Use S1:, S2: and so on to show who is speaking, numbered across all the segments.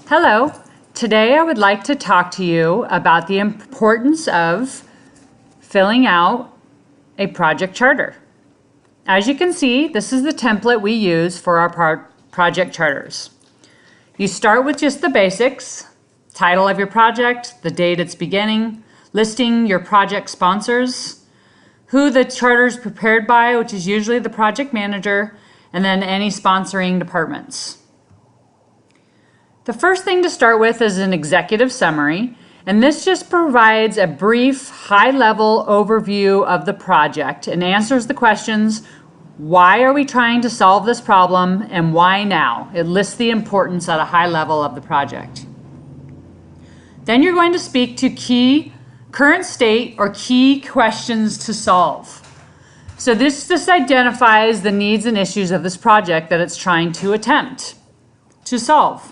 S1: Hello, today I would like to talk to you about the importance of filling out a project charter. As you can see, this is the template we use for our project charters. You start with just the basics, title of your project, the date it's beginning, listing your project sponsors, who the charter is prepared by, which is usually the project manager, and then any sponsoring departments. The first thing to start with is an executive summary, and this just provides a brief, high-level overview of the project and answers the questions, why are we trying to solve this problem and why now? It lists the importance at a high level of the project. Then you're going to speak to key current state or key questions to solve. So this just identifies the needs and issues of this project that it's trying to attempt to solve.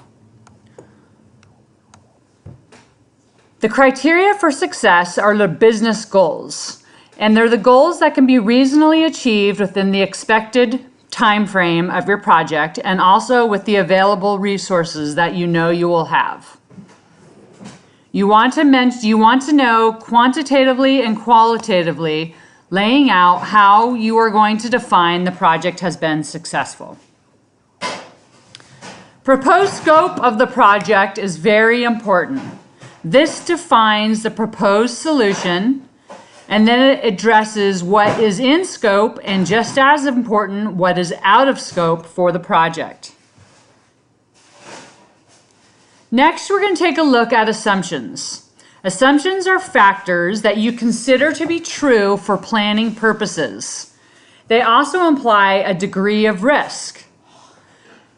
S1: The criteria for success are the business goals, and they're the goals that can be reasonably achieved within the expected time frame of your project and also with the available resources that you know you will have. You want to know quantitatively and qualitatively, laying out how you are going to define the project has been successful. Proposed scope of the project is very important. This defines the proposed solution, and then it addresses what is in scope and, just as important, what is out of scope for the project. Next, we're going to take a look at assumptions. Assumptions are factors that you consider to be true for planning purposes. They also imply a degree of risk.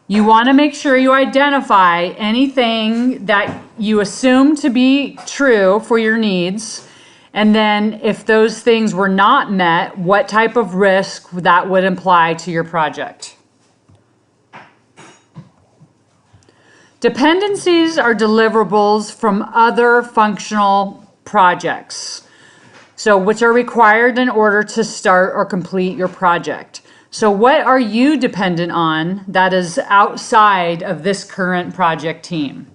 S1: You want to make sure you identify anything that you assume to be true for your needs, and then if those things were not met, what type of risk that would imply to your project. Dependencies are deliverables from other functional projects, which are required in order to start or complete your project. So what are you dependent on that is outside of this current project team?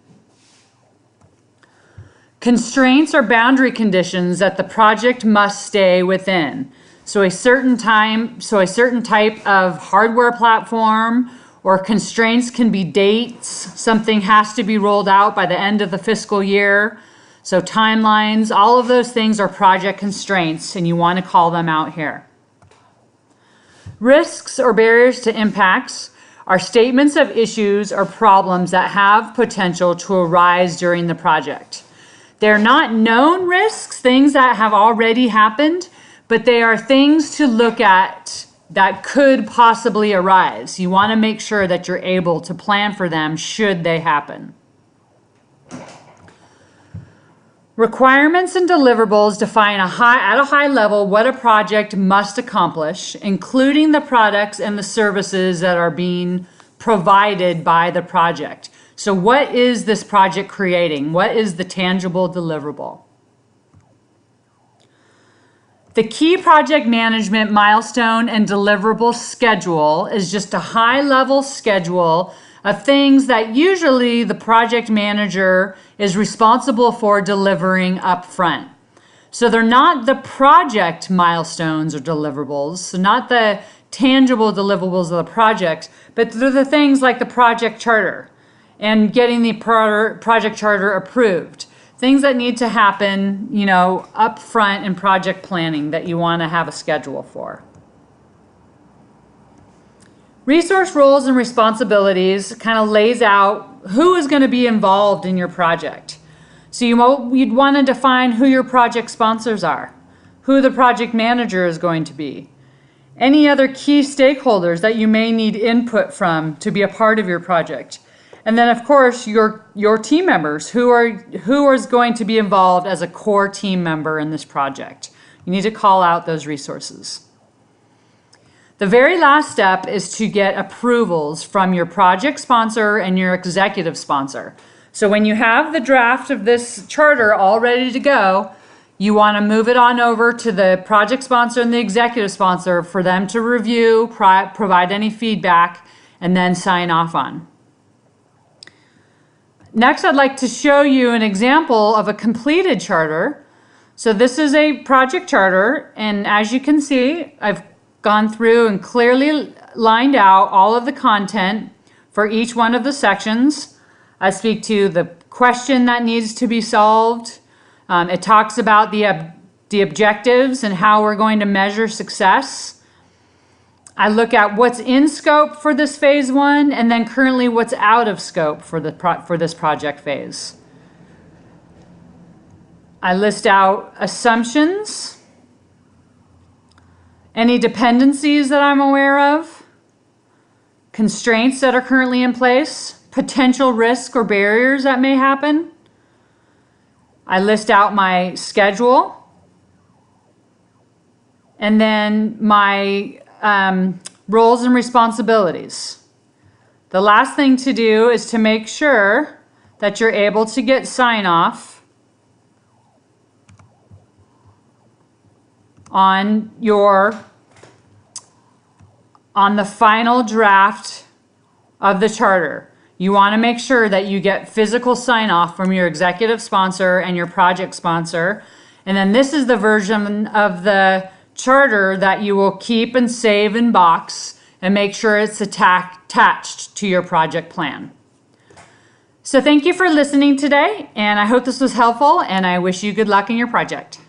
S1: Constraints are boundary conditions that the project must stay within. So a certain type of hardware platform or constraints can be dates. Something has to be rolled out by the end of the fiscal year. So timelines, all of those things are project constraints, and you want to call them out here. Risks or barriers to impacts are statements of issues or problems that have potential to arise during the project. They're not known risks, things that have already happened, but they are things to look at that could possibly arise. You want to make sure that you're able to plan for them should they happen. Requirements and deliverables define at a high level what a project must accomplish, including the products and the services that are being provided by the project. So what is this project creating? What is the tangible deliverable? The key project management milestone and deliverable schedule is just a high-level schedule of things that usually the project manager is responsible for delivering up front. So they're not the project milestones or deliverables, so not the tangible deliverables of the project, but they're the things like the project charter and getting the project charter approved. Things that need to happen, up front in project planning that you want to have a schedule for. Resource roles and responsibilities kind of lays out who is going to be involved in your project. So you'd want to define who your project sponsors are, who the project manager is going to be, any other key stakeholders that you may need input from to be a part of your project. And then, of course, your team members, who is going to be involved as a core team member in this project. You need to call out those resources. The very last step is to get approvals from your project sponsor and your executive sponsor. So when you have the draft of this charter all ready to go, you want to move it on over to the project sponsor and the executive sponsor for them to review, provide any feedback, and then sign off on. Next, I'd like to show you an example of a completed charter. So this is a project charter, and as you can see, I've gone through and clearly lined out all of the content for each one of the sections. I speak to the question that needs to be solved. It talks about the objectives and how we're going to measure success. I look at what's in scope for this phase one, and then currently what's out of scope for this project phase. I list out assumptions, any dependencies that I'm aware of, constraints that are currently in place, potential risk or barriers that may happen. I list out my schedule, and then my roles and responsibilities. The last thing to do is to make sure that you're able to get sign-off on the final draft of the charter. You want to make sure that you get physical sign-off from your executive sponsor and your project sponsor. And then this is the version of the charter that you will keep and save in box and make sure it's attached to your project plan. So thank you for listening today, and I hope this was helpful, and I wish you good luck in your project.